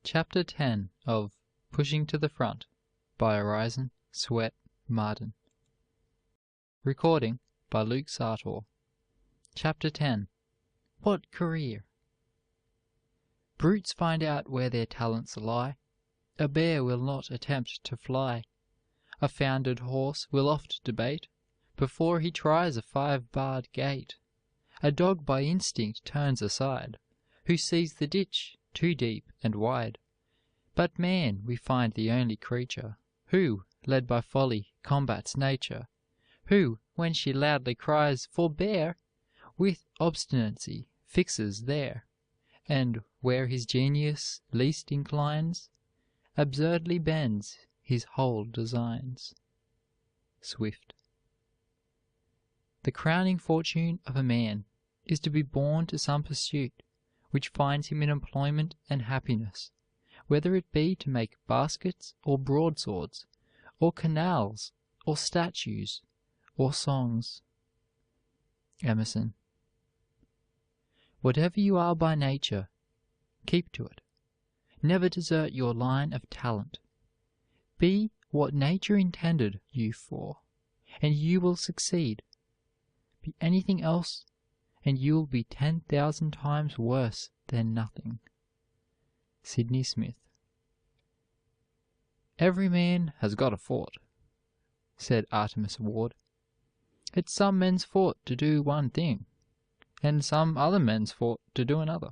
Chapter 10 of Pushing to the Front by Orison Swett Marden. Recording by Luke Sartor. Chapter 10. What career? Brutes find out where their talents lie. A bear will not attempt to fly. A foundered horse will oft debate before he tries a 5-barred gate. A dog by instinct turns aside, who sees the ditch too deep and wide. But man we find the only creature who, led by folly, combats nature, who, when she loudly cries, "Forbear!" with obstinacy fixes there, and where his genius least inclines, absurdly bends his whole designs. Swift. The crowning fortune of a man is to be born to some pursuit which finds him in employment and happiness, whether it be to make baskets or broadswords, or canals, or statues, or songs. Emerson. Whatever you are by nature, keep to it. Never desert your line of talent. Be what nature intended you for, and you will succeed. Be anything else, and you will be 10,000 times worse than nothing. Sidney Smith. Every man has got a fort, said Artemus Ward. It's some men's fort to do one thing, and some other men's fort to do another,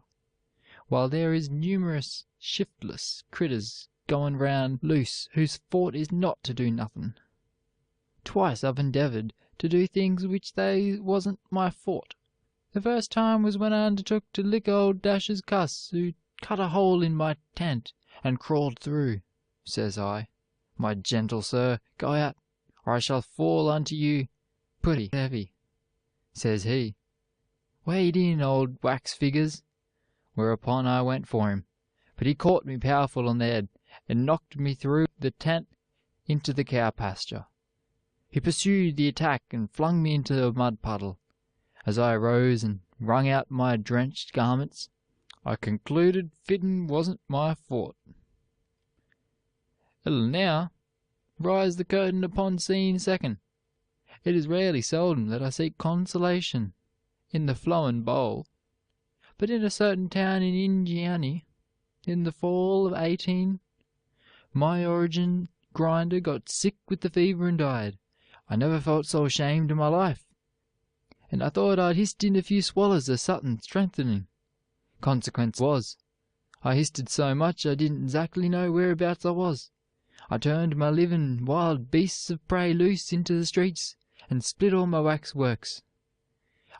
while there is numerous shiftless critters going round loose whose fort is not to do nothin'. Twice I've endeavored to do things which they wasn't my fort. The first time was when I undertook to lick old Dash's cuss, who cut a hole in my tent and crawled through. Says I, "My gentle sir, go out, or I shall fall unto you pretty heavy." Says he, "Wade in, old wax figures." Whereupon I went for him, but he caught me powerful on the head and knocked me through the tent into the cow pasture. He pursued the attack and flung me into a mud puddle. As I arose and wrung out my drenched garments, I concluded fightin' wasn't my fort. It'll now rise the curtain upon scene second. It is rarely seldom that I seek consolation in the flowing bowl, but in a certain town in Indiany, in the fall of 18, my Origin grinder got sick with the fever and died. I never felt so ashamed in my life, and I thought I'd hissed in a few swallows of suthin strengthening. Consequence was, I hissed so much I didn't exactly know whereabouts I was. I turned my living wild beasts of prey loose into the streets and split all my waxworks.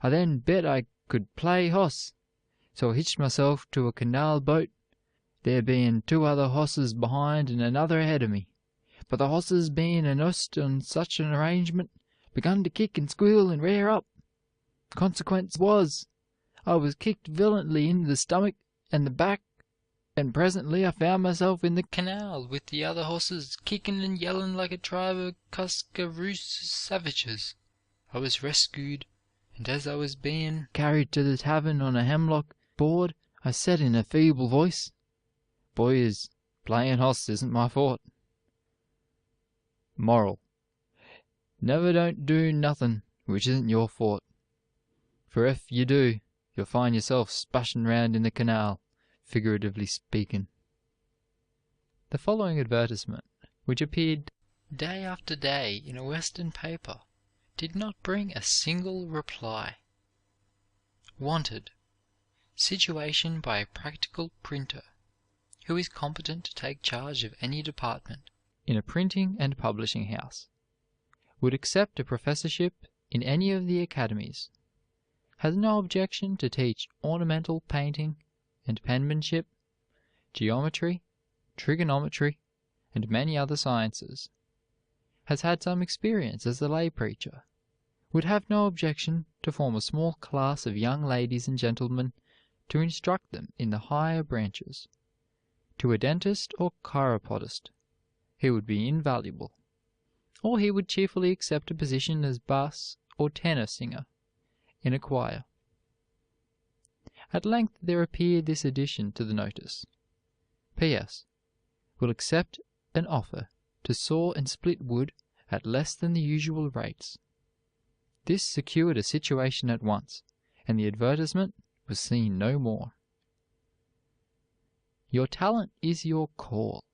I then bet I could play hoss, so I hitched myself to a canal boat, there being 2 other hosses behind and another ahead of me. But the hosses, being unused on such an arrangement, begun to kick and squeal and rear up. Consequence was, I was kicked violently in the stomach and the back, and presently I found myself in the canal with the other hosses kicking and yelling like a tribe of Cuscaroos savages. I was rescued, and as I was being carried to the tavern on a hemlock board, I said in a feeble voice, "Boys, playing hoss isn't my fort." Moral: never don't do nothin' which isn't your fort, for if you do, you'll find yourself splashing round in the canal, figuratively speaking. The following advertisement, which appeared day after day in a Western paper, did not bring a single reply. Wanted: situation by a practical printer, who is competent to take charge of any department in a printing and publishing house. Would accept a professorship in any of the academies. Has no objection to teach ornamental painting and penmanship, geometry, trigonometry, and many other sciences. Has had some experience as a lay preacher. Would have no objection to form a small class of young ladies and gentlemen to instruct them in the higher branches. To a dentist or chiropodist, he would be invaluable. Or he would cheerfully accept a position as bass or tenor singer in a choir. At length there appeared this addition to the notice: P.S. Will accept an offer to saw and split wood at less than the usual rates. This secured a situation at once, and the advertisement was seen no more. Your talent is your call.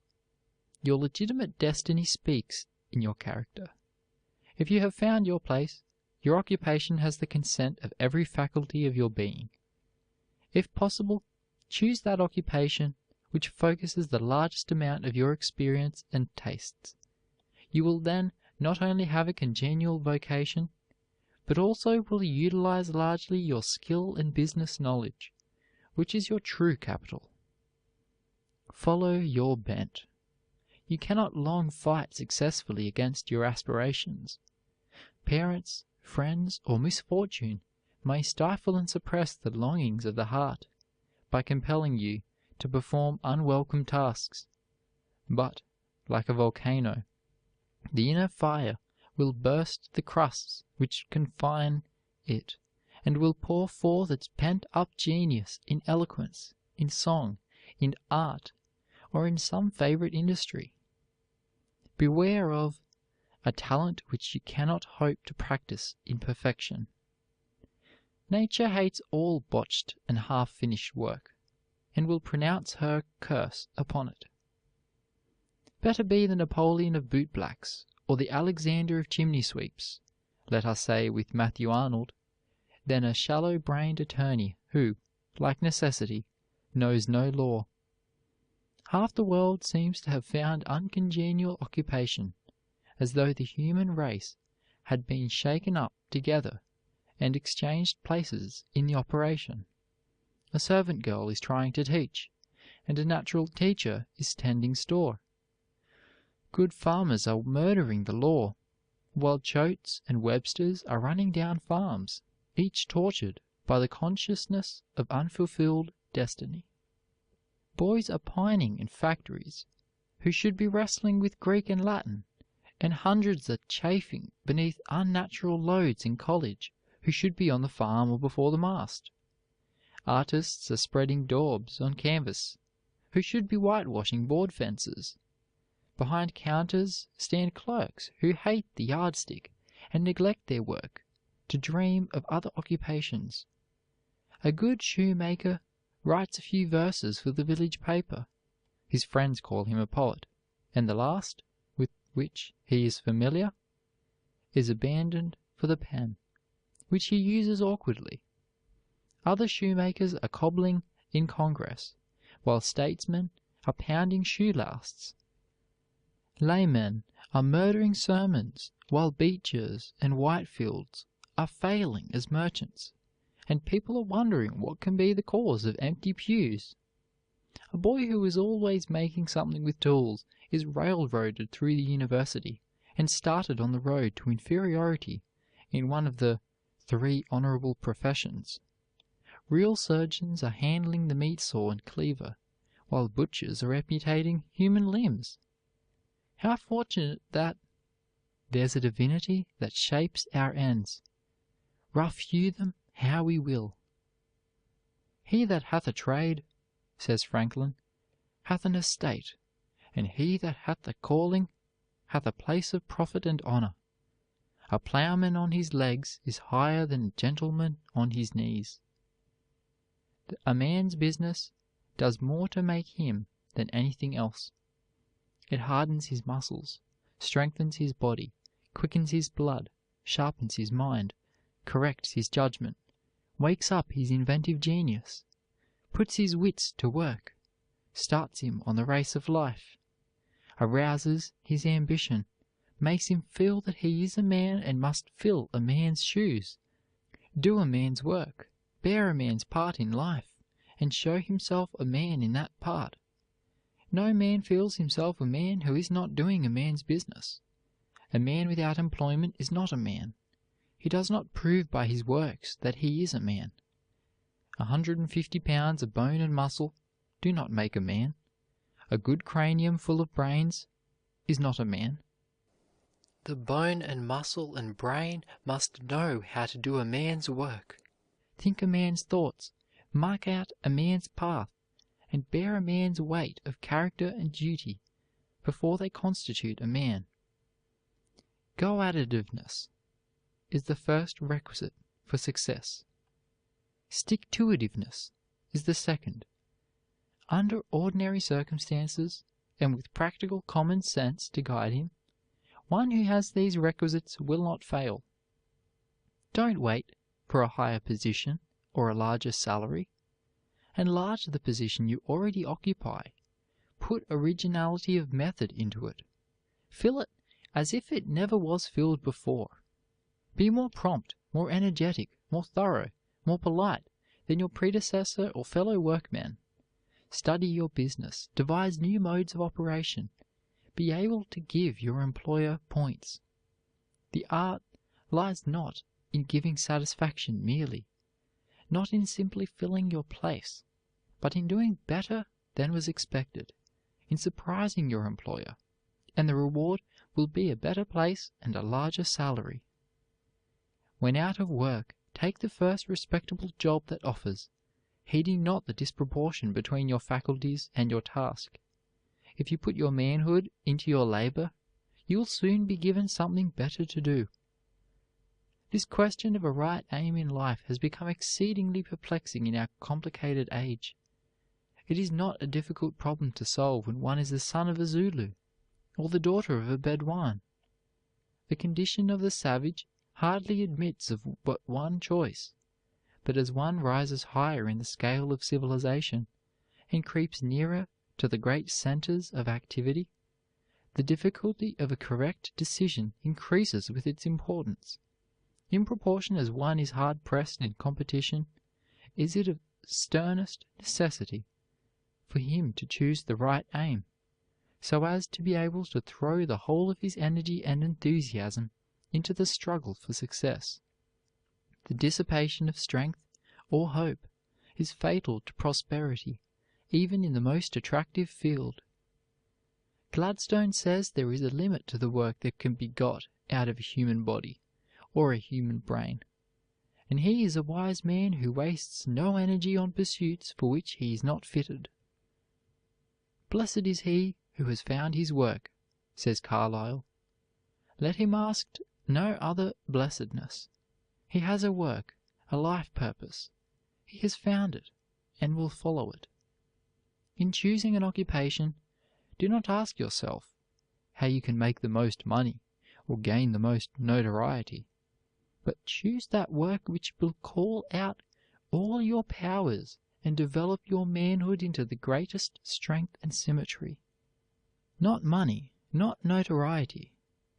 Your legitimate destiny speaks in your character. If you have found your place, your occupation has the consent of every faculty of your being. If possible, choose that occupation which focuses the largest amount of your experience and tastes. You will then not only have a congenial vocation, but also will utilize largely your skill and business knowledge, which is your true capital. Follow your bent. You cannot long fight successfully against your aspirations. Parents, friends, or misfortune may stifle and suppress the longings of the heart by compelling you to perform unwelcome tasks. But, like a volcano, the inner fire will burst the crusts which confine it, and will pour forth its pent-up genius in eloquence, in song, in art, or in some favorite industry. Beware of a talent which you cannot hope to practice in perfection. Nature hates all botched and half-finished work, and will pronounce her curse upon it. Better be the Napoleon of bootblacks, or the Alexander of chimney sweeps, let us say with Matthew Arnold, than a shallow-brained attorney who, like necessity, knows no law. Half the world seems to have found uncongenial occupation, as though the human race had been shaken up together and exchanged places in the operation. A servant girl is trying to teach, and a natural teacher is tending store. Good farmers are murdering the law, while Choates and Websters are running down farms, each tortured by the consciousness of unfulfilled destiny. Boys are pining in factories who should be wrestling with Greek and Latin, and hundreds are chafing beneath unnatural loads in college who should be on the farm or before the mast. Artists are spreading daubs on canvas who should be whitewashing board fences. Behind counters stand clerks who hate the yardstick and neglect their work to dream of other occupations. A good shoemaker writes a few verses for the village paper. His friends call him a poet, and the last, with which he is familiar, is abandoned for the pen, which he uses awkwardly. Other shoemakers are cobbling in Congress, while statesmen are pounding shoe lasts. Laymen are murdering sermons, while Beechers and Whitefields are failing as merchants, and people are wondering what can be the cause of empty pews. A boy who is always making something with tools is railroaded through the university and started on the road to inferiority in one of the 3 honorable professions. Real surgeons are handling the meat saw and cleaver, while butchers are amputating human limbs. How fortunate that there's a divinity that shapes our ends. Rough hew them how we will. He that hath a trade, says Franklin, hath an estate, and he that hath a calling hath a place of profit and honor. A plowman on his legs is higher than a gentleman on his knees. A man's business does more to make him than anything else. It hardens his muscles, strengthens his body, quickens his blood, sharpens his mind, corrects his judgment, wakes up his inventive genius, puts his wits to work, starts him on the race of life, arouses his ambition, makes him feel that he is a man and must fill a man's shoes, do a man's work, bear a man's part in life, and show himself a man in that part. No man feels himself a man who is not doing a man's business. A man without employment is not a man. He does not prove by his works that he is a man. 150 pounds of bone and muscle do not make a man. A good cranium full of brains is not a man. The bone and muscle and brain must know how to do a man's work, think a man's thoughts, mark out a man's path, and bear a man's weight of character and duty before they constitute a man. Go-at-itiveness is the first requisite for success. Stick-to-itiveness is the second. Under ordinary circumstances, and with practical common sense to guide him, one who has these requisites will not fail. Don't wait for a higher position or a larger salary. Enlarge the position you already occupy. Put originality of method into it. Fill it as if it never was filled before. Be more prompt, more energetic, more thorough, more polite than your predecessor or fellow workmen. Study your business, devise new modes of operation, be able to give your employer points. The art lies not in giving satisfaction merely, not in simply filling your place, but in doing better than was expected, in surprising your employer, and the reward will be a better place and a larger salary. When out of work, take the first respectable job that offers, heeding not the disproportion between your faculties and your task. If you put your manhood into your labor, you will soon be given something better to do. This question of a right aim in life has become exceedingly perplexing in our complicated age. It is not a difficult problem to solve when one is the son of a Zulu or the daughter of a Bedouin. The condition of the savage hardly admits of but one choice, but as one rises higher in the scale of civilization and creeps nearer to the great centers of activity, the difficulty of a correct decision increases with its importance. In proportion as one is hard pressed in competition, is it of sternest necessity for him to choose the right aim, so as to be able to throw the whole of his energy and enthusiasm into the struggle for success. The dissipation of strength or hope is fatal to prosperity, even in the most attractive field. Gladstone says there is a limit to the work that can be got out of a human body or a human brain, and he is a wise man who wastes no energy on pursuits for which he is not fitted. Blessed is he who has found his work, says Carlyle. Let him ask no other blessedness. He has a work, a life purpose. He has found it and will follow it. In choosing an occupation, do not ask yourself how you can make the most money or gain the most notoriety, but choose that work which will call out all your powers and develop your manhood into the greatest strength and symmetry. Not money, not notoriety,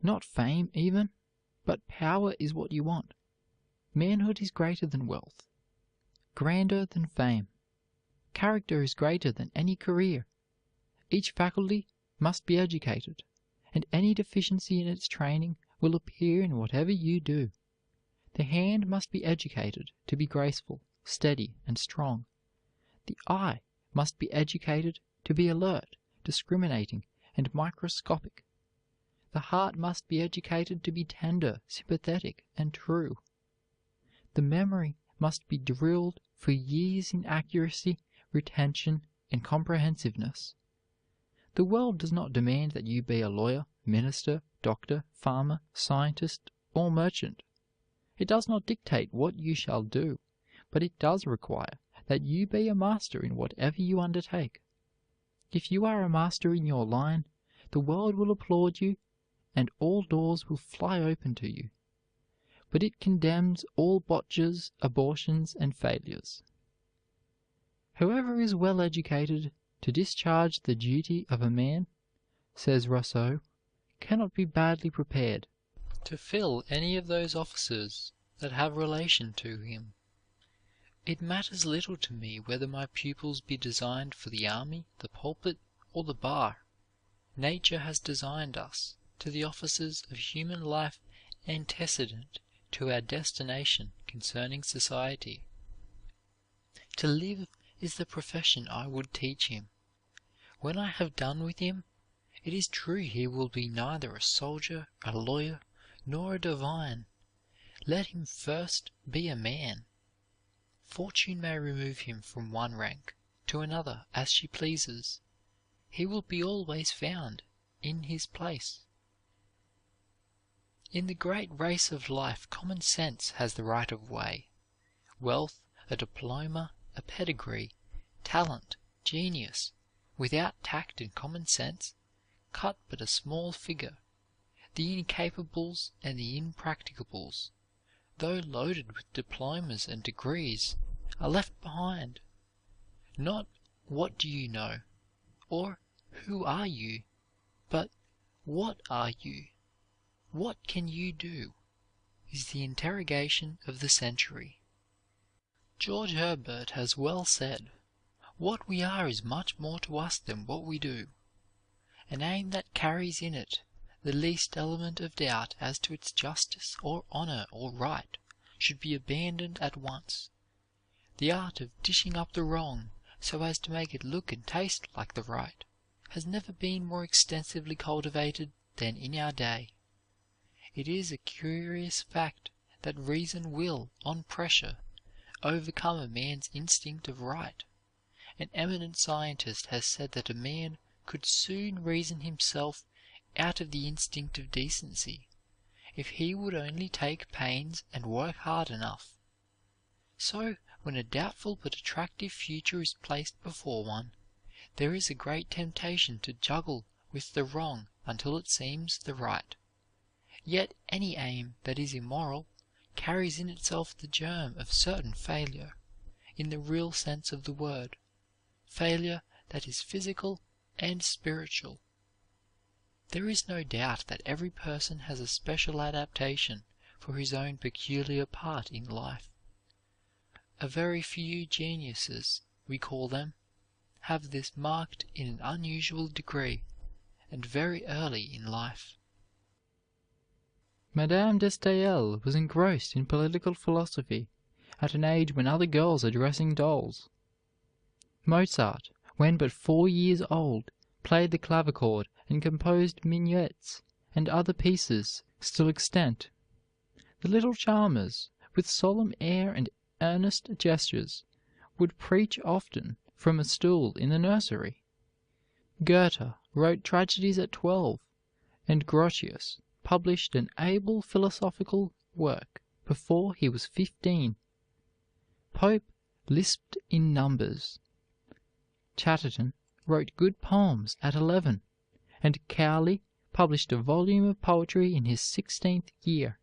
not fame even, but power is what you want. Manhood is greater than wealth, grander than fame. Character is greater than any career. Each faculty must be educated, and any deficiency in its training will appear in whatever you do. The hand must be educated to be graceful, steady, and strong. The eye must be educated to be alert, discriminating, and microscopic. The heart must be educated to be tender, sympathetic, and true. The memory must be drilled for years in accuracy, retention, and comprehensiveness. The world does not demand that you be a lawyer, minister, doctor, farmer, scientist, or merchant. It does not dictate what you shall do, but it does require that you be a master in whatever you undertake. If you are a master in your line, the world will applaud you, and all doors will fly open to you. But it condemns all botches, abortions, and failures. Whoever is well educated to discharge the duty of a man, says Rousseau, cannot be badly prepared to fill any of those offices that have relation to him. It matters little to me whether my pupils be designed for the army, the pulpit, or the bar. Nature has designed us to the offices of human life antecedent to our destination concerning society. To live is the profession I would teach him. When I have done with him, it is true he will be neither a soldier, a lawyer, nor a divine. Let him first be a man. Fortune may remove him from one rank to another as she pleases, he will be always found in his place. In the great race of life, common sense has the right of way. Wealth, a diploma, a pedigree, talent, genius, without tact and common sense, cut but a small figure. The incapables and the impracticables, though loaded with diplomas and degrees, are left behind. Not what do you know, or who are you, but what are you? What can you do? Is the interrogation of the century. George Herbert has well said, "What we are is much more to us than what we do." An aim that carries in it the least element of doubt as to its justice or honor or right should be abandoned at once. The art of dishing up the wrong so as to make it look and taste like the right has never been more extensively cultivated than in our day. It is a curious fact that reason will, on pressure, overcome a man's instinct of right. An eminent scientist has said that a man could soon reason himself out of the instinct of decency if he would only take pains and work hard enough. So, when a doubtful but attractive future is placed before one, there is a great temptation to juggle with the wrong until it seems the right. Yet any aim that is immoral carries in itself the germ of certain failure, in the real sense of the word, failure that is physical and spiritual. There is no doubt that every person has a special adaptation for his own peculiar part in life. A very few geniuses, we call them, have this marked in an unusual degree, and very early in life. Madame de Staël was engrossed in political philosophy at an age when other girls are dressing dolls. Mozart, when but 4 years old, played the clavichord and composed minuets and other pieces still extant. The little charmers, with solemn air and earnest gestures, would preach often from a stool in the nursery. Goethe wrote tragedies at 12, and Grotius published an able philosophical work before he was 15. Pope lisped in numbers. Chatterton wrote good poems at 11, and Cowley published a volume of poetry in his 16th year.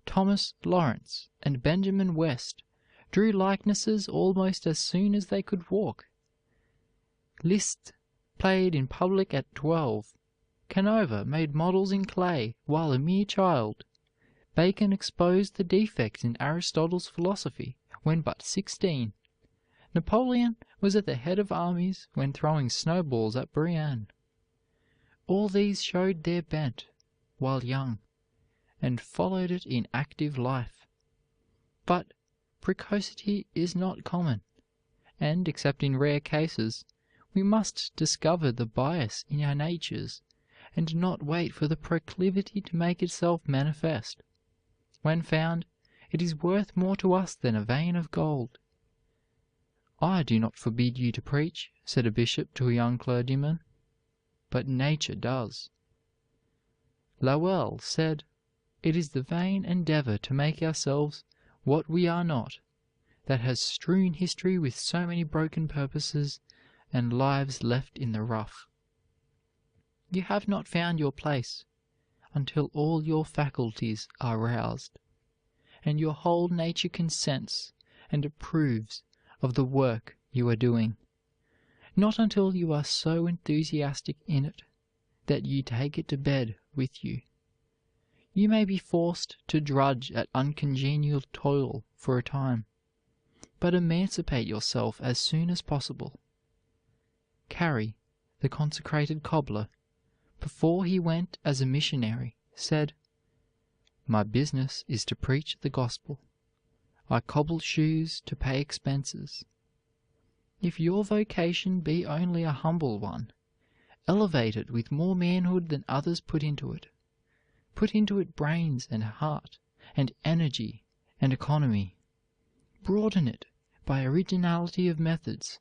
Thomas Lawrence and Benjamin West drew likenesses almost as soon as they could walk. Liszt played in public at 12. Canova made models in clay while a mere child. Bacon exposed the defects in Aristotle's philosophy when but 16. Napoleon was at the head of armies when throwing snowballs at Brienne. All these showed their bent while young, and followed it in active life. But precocity is not common, and, except in rare cases, we must discover the bias in our natures, and not wait for the proclivity to make itself manifest. When found, it is worth more to us than a vein of gold. "I do not forbid you to preach," said a bishop to a young clergyman, "but nature does." Lowell said, "It is the vain endeavor to make ourselves what we are not that has strewn history with so many broken purposes and lives left in the rough." You have not found your place until all your faculties are roused, and your whole nature consents and approves of the work you are doing, not until you are so enthusiastic in it that you take it to bed with you. You may be forced to drudge at uncongenial toil for a time, but emancipate yourself as soon as possible. Carey, the consecrated cobbler, before he went as a missionary, said, "My business is to preach the gospel. I cobble shoes to pay expenses." If your vocation be only a humble one, elevate it with more manhood than others put into it. Put into it brains and heart and energy and economy. Broaden it by originality of methods,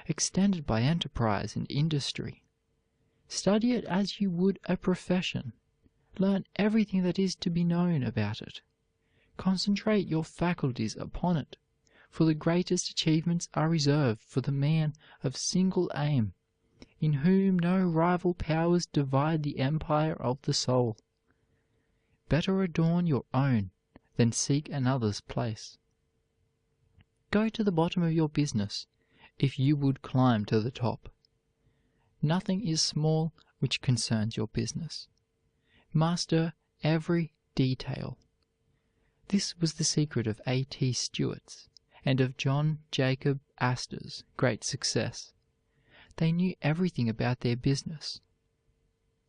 extended by enterprise and industry. Study it as you would a profession. Learn everything that is to be known about it. Concentrate your faculties upon it, for the greatest achievements are reserved for the man of single aim, in whom no rival powers divide the empire of the soul. Better adorn your own than seek another's place. Go to the bottom of your business if you would climb to the top. Nothing is small which concerns your business. Master every detail. This was the secret of A.T. Stewart's and of John Jacob Astor's great success. They knew everything about their business.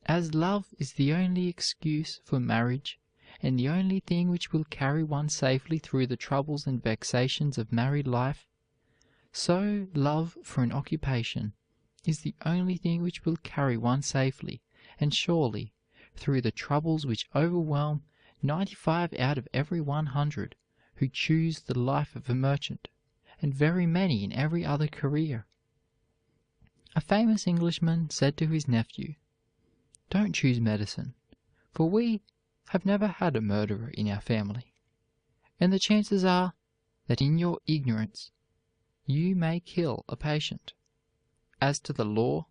As love is the only excuse for marriage and the only thing which will carry one safely through the troubles and vexations of married life, so love for an occupation is the only thing which will carry one safely and surely through the troubles which overwhelm 95 out of every 100 who choose the life of a merchant, and very many in every other career. A famous Englishman said to his nephew, "Don't choose medicine, for we have never had a murderer in our family, and the chances are that in your ignorance you may kill a patient. As to the law,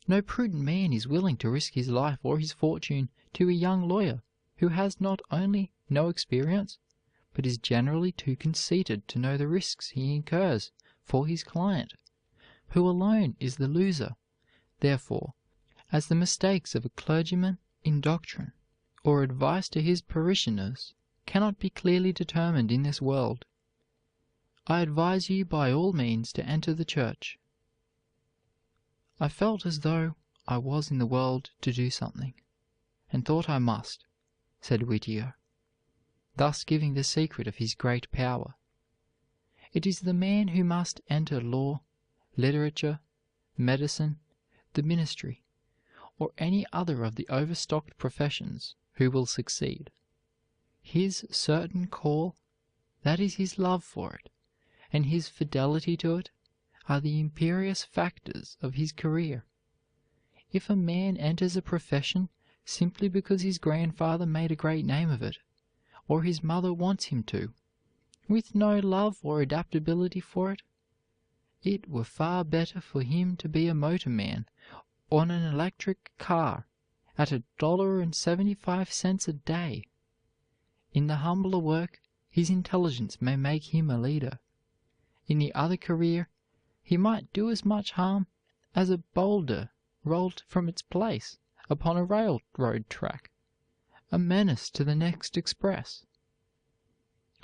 no prudent man is willing to risk his life or his fortune to a young lawyer who has not only no experience, but is generally too conceited to know the risks he incurs for his client, who alone is the loser. Therefore, as the mistakes of a clergyman in doctrine or advice to his parishioners cannot be clearly determined in this world, I advise you by all means to enter the church." "I felt as though I was in the world to do something, and thought I must," said Whittier, thus giving the secret of his great power. It is the man who must enter law, literature, medicine, the ministry, or any other of the overstocked professions who will succeed. His certain call, that is his love for it, and his fidelity to it, are the imperious factors of his career. If a man enters a profession simply because his grandfather made a great name of it, or his mother wants him to, with no love or adaptability for it, it were far better for him to be a motorman on an electric car at $1.75 a day. In the humbler work, his intelligence may make him a leader. In the other career, he might do as much harm as a boulder rolled from its place upon a railroad track, a menace to the next express.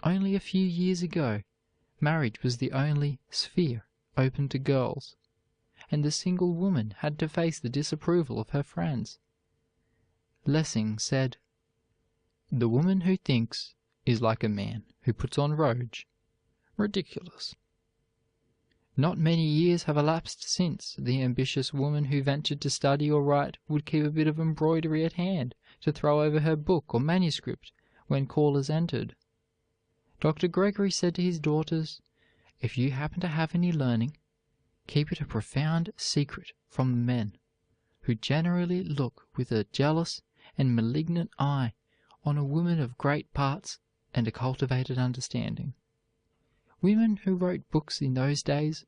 Only a few years ago, marriage was the only sphere open to girls, and the single woman had to face the disapproval of her friends. Lessing said, "The woman who thinks is like a man who puts on rouge. Ridiculous." Not many years have elapsed since the ambitious woman who ventured to study or write would keep a bit of embroidery at hand to throw over her book or manuscript when callers entered. Dr. Gregory said to his daughters, "If you happen to have any learning, keep it a profound secret from the men, who generally look with a jealous and malignant eye on a woman of great parts and a cultivated understanding." Women who wrote books in those days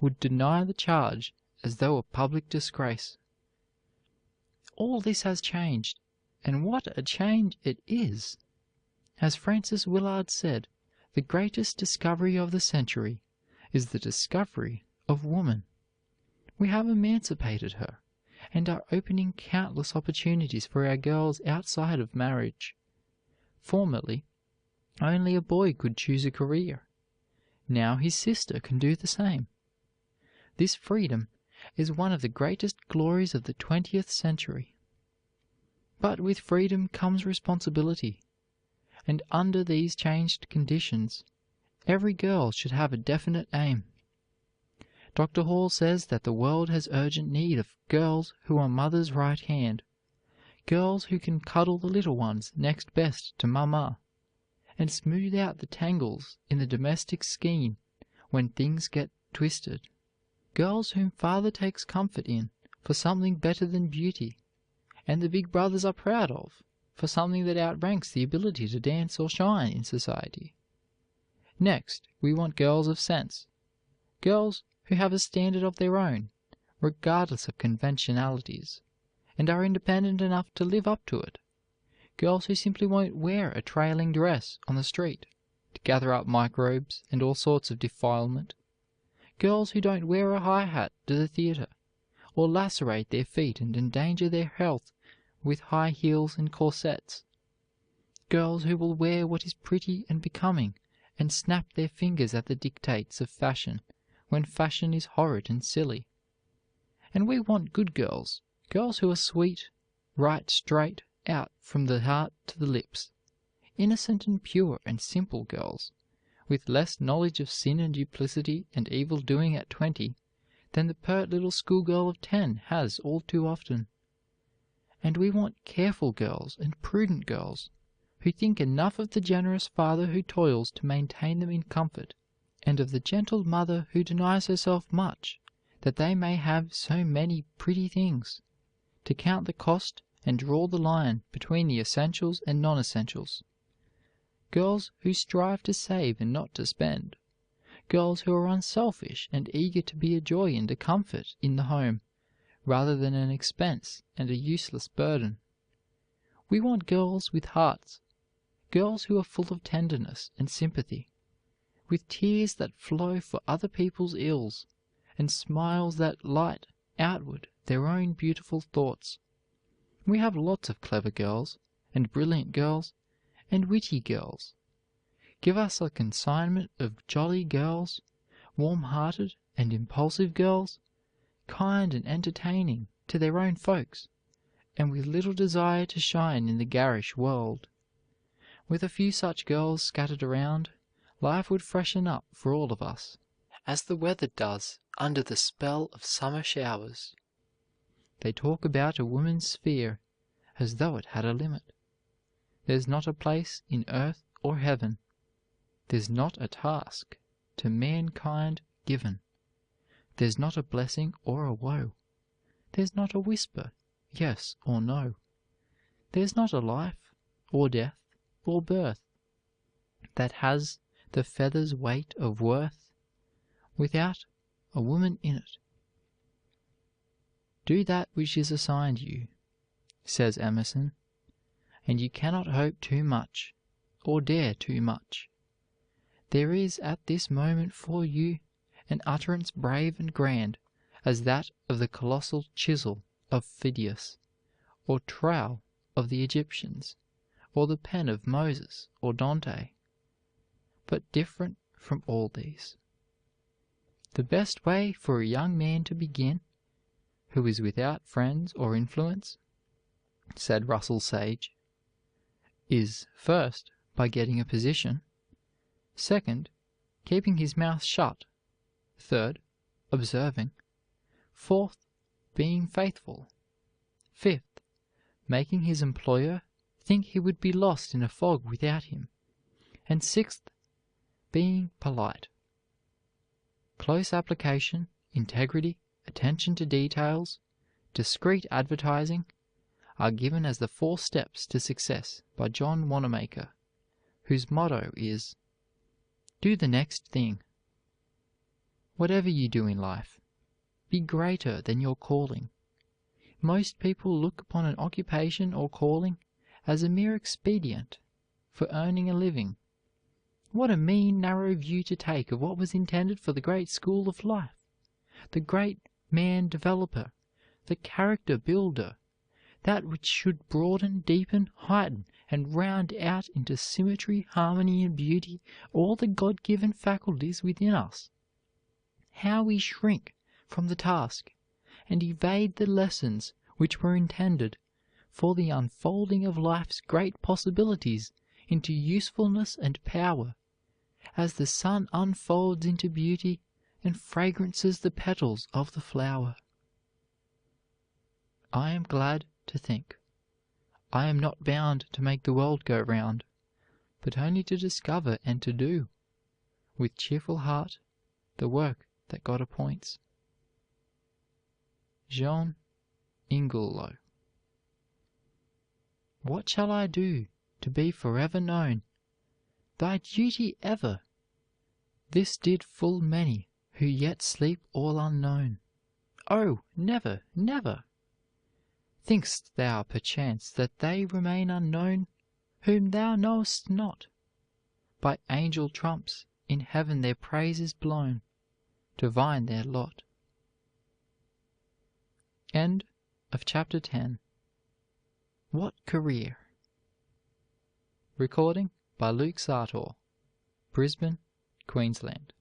would deny the charge as though a public disgrace. All this has changed, and what a change it is! As Francis Willard said, the greatest discovery of the century is the discovery of woman. We have emancipated her, and are opening countless opportunities for our girls outside of marriage. Formerly, only a boy could choose a career. Now his sister can do the same. This freedom is one of the greatest glories of the 20th century. But with freedom comes responsibility, and under these changed conditions, every girl should have a definite aim. Dr. Hall says that the world has urgent need of girls who are mother's right hand, girls who can cuddle the little ones next best to Mama, and smooth out the tangles in the domestic skein when things get twisted. girls whom father takes comfort in for something better than beauty, and the big brothers are proud of for something that outranks the ability to dance or shine in society. Next, we want girls of sense, girls who have a standard of their own, regardless of conventionalities, and are independent enough to live up to it. Girls who simply won't wear a trailing dress on the street to gather up microbes and all sorts of defilement. Girls who don't wear a high hat to the theater, or lacerate their feet and endanger their health with high heels and corsets. Girls who will wear what is pretty and becoming and snap their fingers at the dictates of fashion when fashion is horrid and silly. And we want good girls, girls who are sweet, right straight out from the heart to the lips, innocent and pure and simple girls, with less knowledge of sin and duplicity and evil doing at 20 than the pert little schoolgirl of 10 has all too often. And we want careful girls and prudent girls, who think enough of the generous father who toils to maintain them in comfort, and of the gentle mother who denies herself much, that they may have so many pretty things, to count the cost and draw the line between the essentials and non-essentials. Girls who strive to save and not to spend. Girls who are unselfish and eager to be a joy and a comfort in the home, rather than an expense and a useless burden. We want girls with hearts, girls who are full of tenderness and sympathy, with tears that flow for other people's ills, and smiles that light outward their own beautiful thoughts. We have lots of clever girls, and brilliant girls, and witty girls. Give us a consignment of jolly girls, warm-hearted and impulsive girls, kind and entertaining to their own folks, and with little desire to shine in the garish world. With a few such girls scattered around, life would freshen up for all of us, as the weather does under the spell of summer showers. They talk about a woman's sphere as though it had a limit. There's not a place in earth or heaven, there's not a task to mankind given, there's not a blessing or a woe, there's not a whisper, yes or no, there's not a life or death or birth that has the feather's weight of worth without a woman in it. Do that which is assigned you, says Emerson, and you cannot hope too much or dare too much. There is at this moment for you an utterance brave and grand as that of the colossal chisel of Phidias, or trowel of the Egyptians, or the pen of Moses or Dante, but different from all these. The best way for a young man to begin, who is without friends or influence, said Russell Sage, is first by getting a position, second, keeping his mouth shut, third, observing, fourth, being faithful, fifth, making his employer think he would be lost in a fog without him, and sixth, being polite. Close application, integrity, attention to details, discreet advertising, are given as the 4 steps to success by John Wanamaker, whose motto is, "Do the next thing." Whatever you do in life, be greater than your calling. Most people look upon an occupation or calling as a mere expedient for earning a living. What a mean, narrow view to take of what was intended for the great school of life, the great man developer, the character builder, that which should broaden, deepen, heighten, and round out into symmetry, harmony, and beauty all the God-given faculties within us. How we shrink from the task, and evade the lessons which were intended for the unfolding of life's great possibilities into usefulness and power, as the sun unfolds into beauty and fragrances the petals of the flower. I am glad to think I am not bound to make the world go round, but only to discover and to do, with cheerful heart, the work that God appoints. John Ingelow. What shall I do to be forever known? Thy duty ever. This did full many who yet sleep all unknown. Oh, never, never! Think'st thou perchance that they remain unknown whom thou knowest not? By angel trumps in heaven their praise is blown, divine their lot. End of chapter 10. What career? Recording by Luke Sartor, Brisbane, Queensland.